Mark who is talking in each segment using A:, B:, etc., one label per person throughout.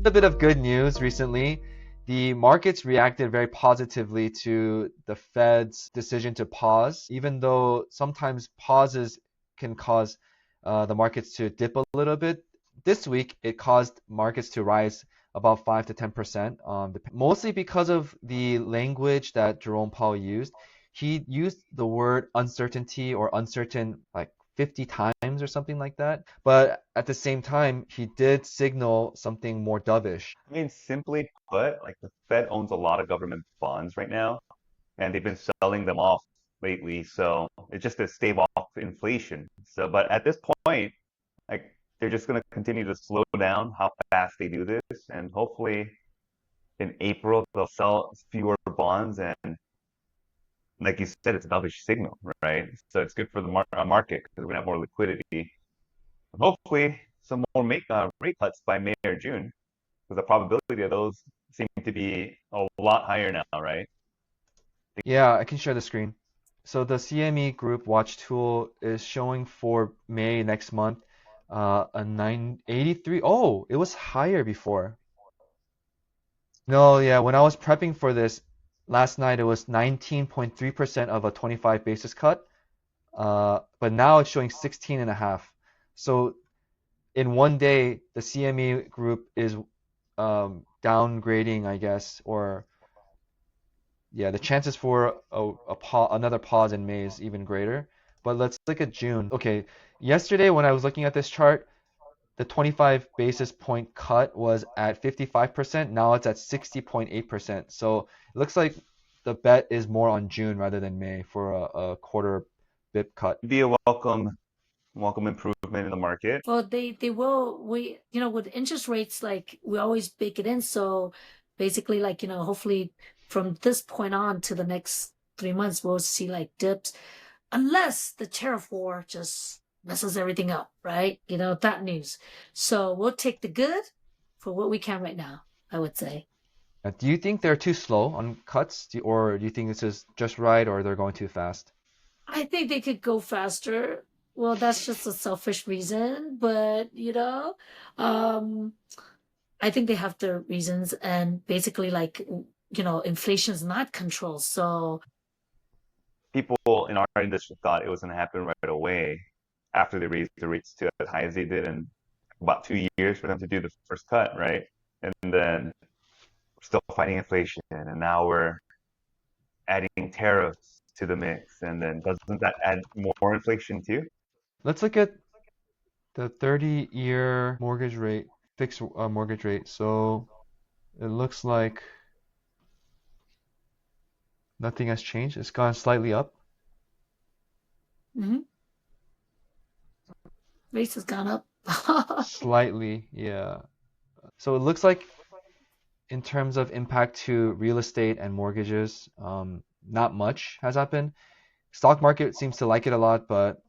A: A bit of good news recently. The markets reacted very positively to the Fed's decision to pause, even though sometimes pauses can cause the markets to dip a little bit. This week, it caused markets to rise about 5 to 10%, mostly because of the language that Jerome Powell used. He used the word uncertainty or uncertain like 50 times or something like that. But at the same time, he did signal something more dovish.
B: I mean, simply put, like the Fed owns a lot of government bonds right now, and they've been selling them off lately. So it's just to stave off inflation. So, but at this point, like they're just going to continue to slow down how fast they do this, and hopefully in April they'll sell fewer bonds. And like you said, it's a dovish signal, right? So it's good for the market because we're going to have more liquidity. And hopefully, some more rate cuts by May or June, because the probability of those seem to be a lot higher now, right?
A: Yeah, I can share the screen. So the CME Group Watch Tool is showing for May next month a 983. Oh, it was higher before. No, yeah, when I was prepping for this last night, it was 19.3% of a 25 basis cut. But now it's showing 16 and a half. So in one day, the CME Group is downgrading, I guess, or yeah, the chances for another pause in May is even greater. But let's look at June. Okay, yesterday when I was looking at this chart, the 25 basis point cut was at 55%. Now it's at 60.8%. So it looks like the bet is more on June rather than May for a quarter bip cut.
B: Be a welcome improvement in the market.
C: Well, they will. With interest rates, like we always bake it in. So basically, like, hopefully from this point on to the next 3 months, we'll see like dips, unless the tariff war just messes everything up, right? That news. So we'll take the good for what we can right now, I would say.
A: Do you think they're too slow on cuts, or do you think this is just right, or they're going too fast?
C: I think they could go faster. Well, that's just a selfish reason, but I think they have their reasons, and basically, like, inflation is not controlled. So
B: People in our industry thought it was going to happen right away after they raised the rates to as high as they did, in about 2 years for them to do the first cut, right? And then we're still fighting inflation, and now we're adding tariffs to the mix, and then doesn't that add more inflation too?
A: Let's look at the 30-year mortgage rate, fixed mortgage rate. So it looks like nothing has changed. It's gone slightly up.
C: mhm, rates has gone up.
A: Slightly, yeah. So it looks like in terms of impact to real estate and mortgages, not much has happened. Stock market seems to like it a lot, but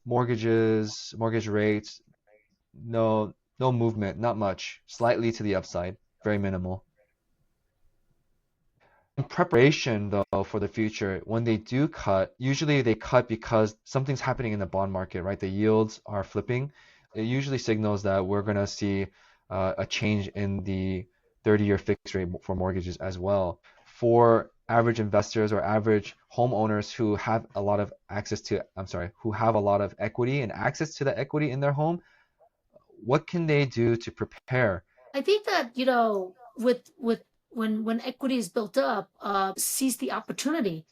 A: mortgage rates, no movement, not much. Slightly to the upside, very minimal. In preparation, though, for the future, when they do cut, usually they cut because something's happening in the bond market, right? The yields are flipping. It usually signals that we're going to see a change in the 30-year fixed rate for mortgages as well. For average investors or average homeowners who have a lot of who have a lot of equity and access to the equity in their home, what can they do to prepare?
C: I think that, with when equity is built up, seize the opportunity.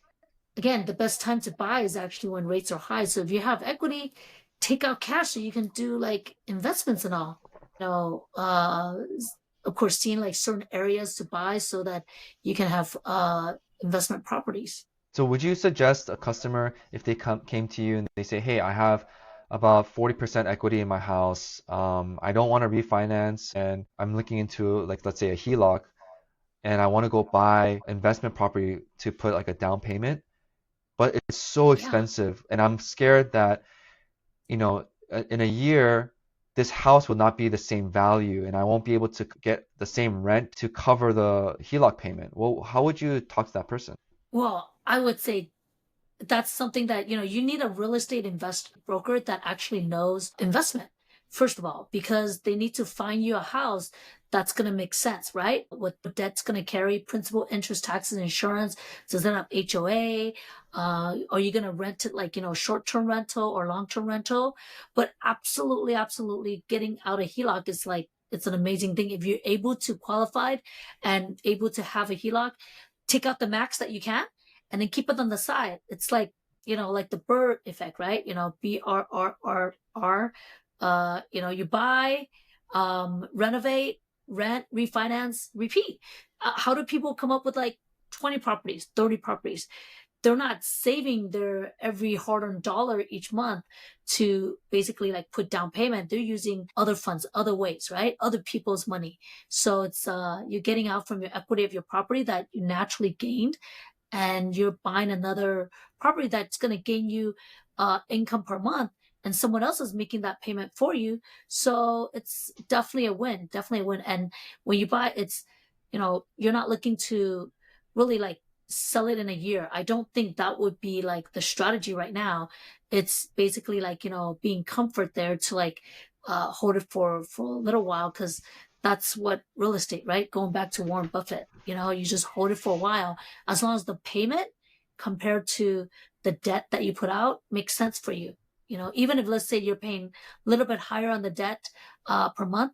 C: Again, the best time to buy is actually when rates are high. So if you have equity, take out cash so you can do like investments and all. Of course, seeing like certain areas to buy so that you can have investment properties.
A: So would you suggest a customer, if they came to you and they say, hey, I have about 40% equity in my house, I don't want to refinance, and I'm looking into, like, let's say a HELOC, and I want to go buy investment property to put like a down payment, but it's so
C: Yeah.
A: expensive, and I'm scared that, in a year, this house will not be the same value, and I won't be able to get the same rent to cover the HELOC payment. Well, how would you talk to that person?
C: Well, I would say that's something that, you need a real estate broker that actually knows investment, first of all, because they need to find you a house that's going to make sense, right? What the debt's going to carry, principal, interest, taxes, insurance. Does it have HOA? Are you going to rent it like, short-term rental or long-term rental? But absolutely, absolutely getting out of HELOC is like, it's an amazing thing. If you're able to qualify and able to have a HELOC, take out the max that you can and then keep it on the side. It's like, like the BRRRR effect, right? BRRRR. You buy, renovate, rent, refinance, repeat. How do people come up with like 20 properties, 30 properties? They're not saving their every hard-earned dollar each month to basically like put down payment. They're using other funds, other ways, right? Other people's money. So it's you're getting out from your equity of your property that you naturally gained, and you're buying another property that's going to gain you income per month, and someone else is making that payment for you. So it's definitely a win, definitely a win. And when you buy, it's, you're not looking to really like sell it in a year. I don't think that would be like the strategy right now. It's basically like, being comfort there to like hold it for a little while, because that's what real estate, right? Going back to Warren Buffett, you just hold it for a while. As long as the payment compared to the debt that you put out makes sense for you. Even if, let's say, you're paying a little bit higher on the debt per month,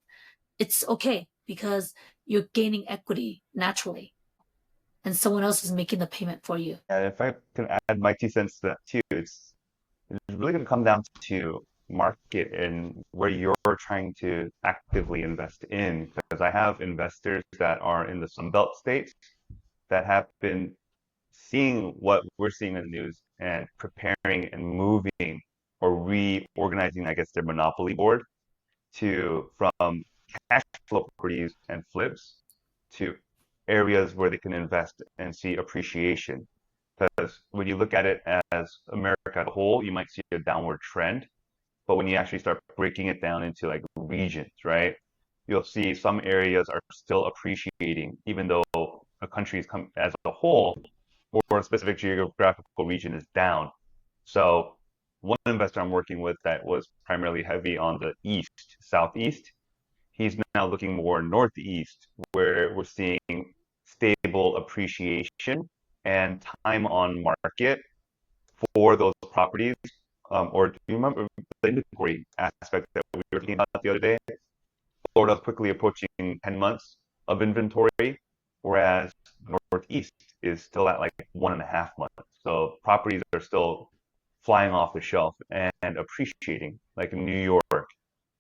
C: it's okay because you're gaining equity naturally and someone else is making the payment for you.
B: And if I can add my 2 cents to that too, it's really going to come down to market and where you're trying to actively invest in. Because I have investors that are in the Sunbelt states that have been seeing what we're seeing in the news and preparing and moving or reorganizing, I guess, their monopoly board from cash flow properties and flips to areas where they can invest and see appreciation. Because when you look at it as America as a whole, you might see a downward trend. But when you actually start breaking it down into like regions, right, you'll see some areas are still appreciating, even though a country is as a whole or a specific geographical region is down. So one investor I'm working with that was primarily heavy on the east, southeast, he's now looking more northeast, where we're seeing stable appreciation and time on market for those properties. Or do you remember the inventory aspect that we were talking about the other day? Florida's quickly approaching 10 months of inventory, whereas Northeast is still at like 1.5 months. So properties are still flying off the shelf and appreciating, like in New York,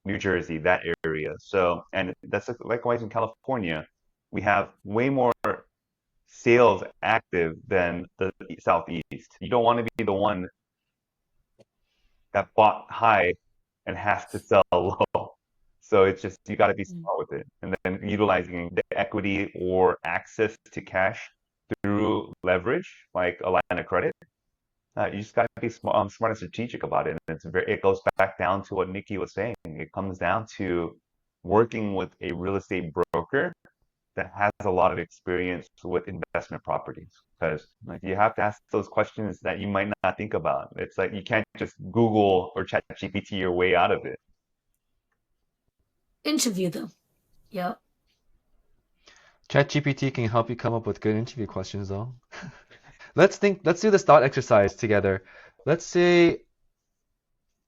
B: New Jersey, that area. So, and that's likewise in California. We have way more sales active than the Southeast. You don't want to be the one that bought high and has to sell low. So it's just, you got to be smart with it. And then utilizing the equity or access to cash through leverage, like a line of credit. You just got to be smart and strategic about it. And it goes back down to what Nikki was saying. It comes down to working with a real estate broker that has a lot of experience with investment properties, because like you have to ask those questions that you might not think about. It's like you can't just Google or chat GPT your way out of it.
C: Interview them. Yep.
A: ChatGPT can help you come up with good interview questions though. Let's do this thought exercise together. Let's say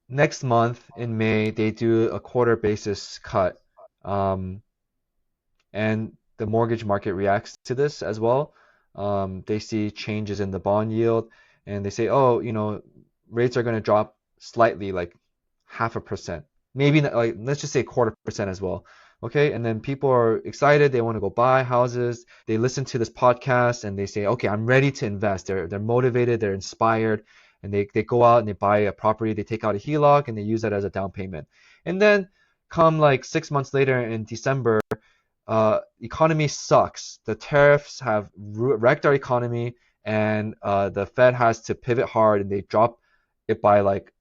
A: next month in May they do a quarter basis cut, and the mortgage market reacts to this as well. They see changes in the bond yield and they say, oh, rates are going to drop slightly, like 0.5%, maybe not, like let's just say 0.25% as well. Okay, and then people are excited, they want to go buy houses, they listen to this podcast and they say, okay, I'm ready to invest. They're motivated, they're inspired, and they go out and they buy a property, they take out a HELOC and they use that as a down payment. And then come like 6 months later in December, economy sucks. The tariffs have wrecked our economy, and the Fed has to pivot hard and they drop it by like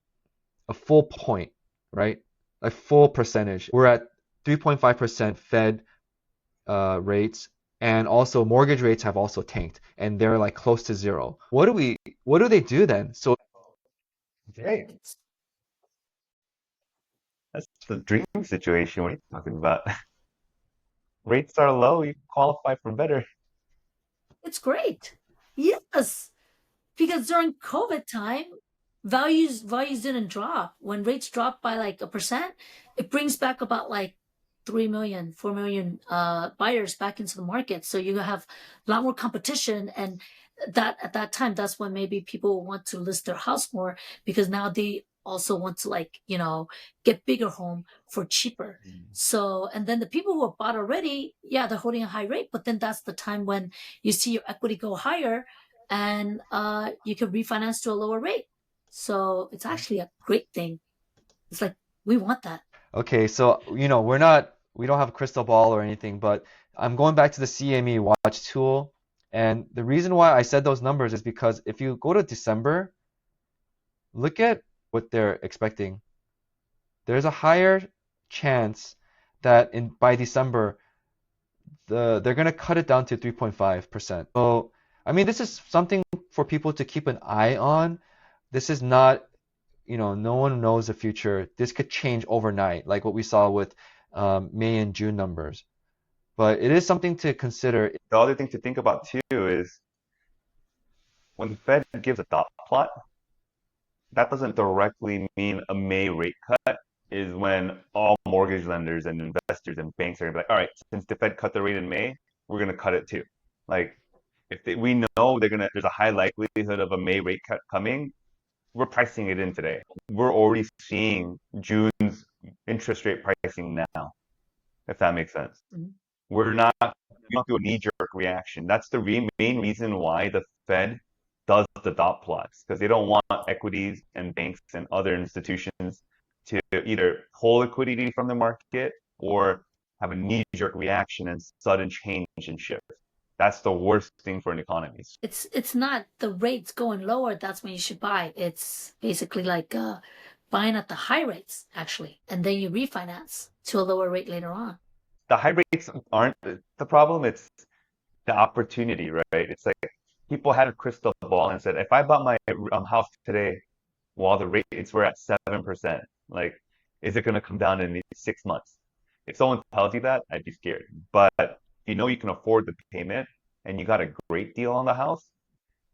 A: a full point, right? A full percentage. We're at 3.5% Fed rates and also mortgage rates have also tanked, and they're like close to zero. What do they do then? So
B: Hey, that's the dream situation. What are you talking about? Rates are low, you qualify for better.
C: It's great. Yes. Because during COVID time, values didn't drop. When rates dropped by like 1%, it brings back about like 3 million, 4 million buyers back into the market. So you have a lot more competition. And that at that time, that's when maybe people want to list their house more because now they also want to like, get bigger home for cheaper. So, and then the people who have bought already, yeah, they're holding a high rate, but then that's the time when you see your equity go higher and you can refinance to a lower rate. So it's actually a great thing. It's like we want that.
A: okay, so we don't have a crystal ball or anything, but I'm going back to the CME Watch Tool, and the reason why I said those numbers is because if you go to December, look at what they're expecting. There's a higher chance that by December they're gonna cut it down to 3.5%. So I mean, this is something for people to keep an eye on. This is not, no one knows the future. This could change overnight, like what we saw with May and June numbers. But it is something to consider.
B: The other thing to think about too is when the Fed gives a dot plot, that doesn't directly mean a May rate cut. Is when all mortgage lenders and investors and banks are gonna be like, all right, since the Fed cut the rate in May, we're gonna cut it too. Like, we know there's a high likelihood of a May rate cut coming, we're pricing it in today. We're already seeing June's interest rate pricing now, if that makes sense.
C: Mhm.
B: We don't do a knee-jerk reaction. That's the main reason why the Fed does the dot plots, because they don't want equities and banks and other institutions to either pull liquidity from the market or have a knee-jerk reaction and sudden change and shift. That's the worst thing for an economy.
C: It's not the rates going lower, that's when you should buy. It's basically like buying at the high rates actually, and then you refinance to a lower rate later on.
B: The high rates aren't the problem, it's the opportunity, right? It's like people had a crystal ball and said, if I bought my house today while the rates were at 7%, like, is it going to come down in 6 months? If someone tells you that, I'd be scared. But you can afford the payment and you got a great deal on the house,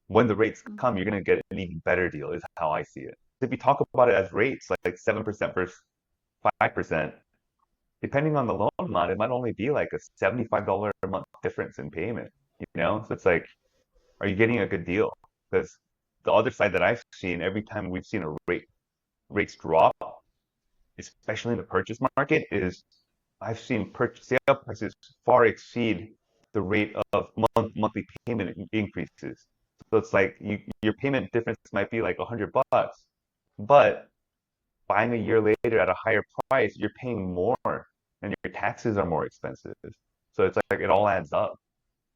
B: when the rates come, you're going to get an even better deal, is how I see it. If you talk about it as rates, like 7% versus 5%, depending on the loan amount, it might only be like a $75 a month difference in payment. So it's like, are you getting a good deal? Because the other side that I've seen, every time we've seen rates drop, especially in the purchase market, is I've seen sale prices far exceed the rate of monthly payment increases. So it's like your payment difference might be like $100, but buying a year later at a higher price, you're paying more, and your taxes are more expensive. So it's like it all adds up.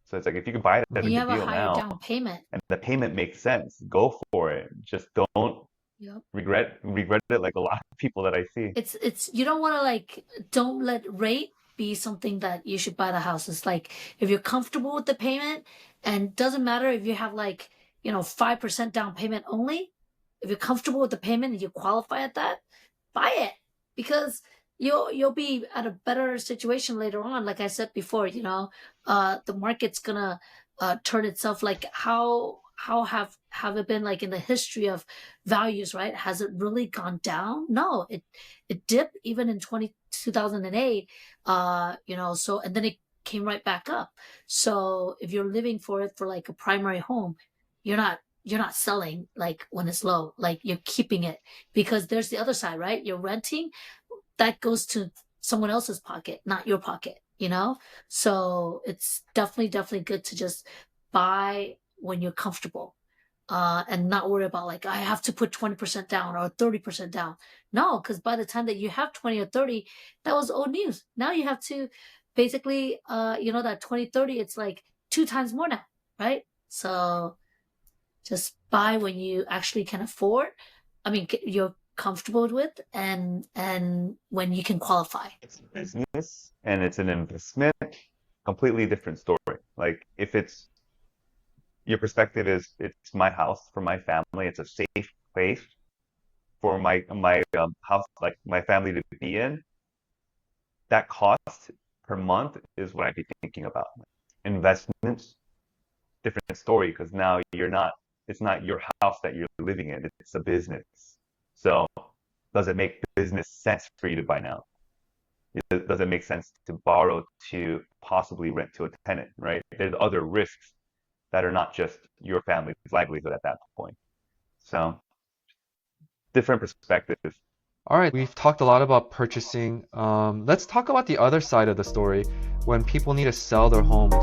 B: So it's like if you can buy it at
C: And
B: a
C: you
B: good
C: have a
B: deal
C: higher
B: now,
C: down payment.
B: and the payment makes sense, go for it. Just don't
C: Yep.
B: regret it like a lot of people that I see.
C: It's you don't want to like don't let rate be something that you should buy the house. It's like if you're comfortable with the payment, and doesn't matter if you have like 5% down payment only, if you're comfortable with the payment and you qualify at that, buy it, because you'll be at a better situation later on. Like I said before, the market's gonna turn itself. Like how have it been like in the history of values, right? Has it really gone down? No, it dipped even in 2008, so, and then it came right back up. So if you're living for it for like a primary home, you're not selling like when it's low, like you're keeping it, because there's the other side, right? You're renting, that goes to someone else's pocket, not your pocket. So it's definitely good to just buy when you're comfortable, and not worry about like I have to put 20% down or 30% down. No, because by the time that you have 20 or 30, that was old news. Now you have to basically, that 20, 30, it's like 2 times more now, right? So just buy when you actually can afford. I mean, you're comfortable with, and when you can qualify.
B: It's a business and it's an investment, completely different story. Like if it's your perspective is it's my house for my family, it's a safe place for my house, like my family to be in, that cost per month is what I'd be thinking about. Investments, different story because now it's not your house that you're living in, it's a business. So does it make business sense for you to buy now? Does it make sense to borrow to possibly rent to a tenant, right? There's other risks that are not just your family's livelihood at that point. So different perspectives.
A: All right, we've talked a lot about purchasing. Let's talk about the other side of the story when people need to sell their homes.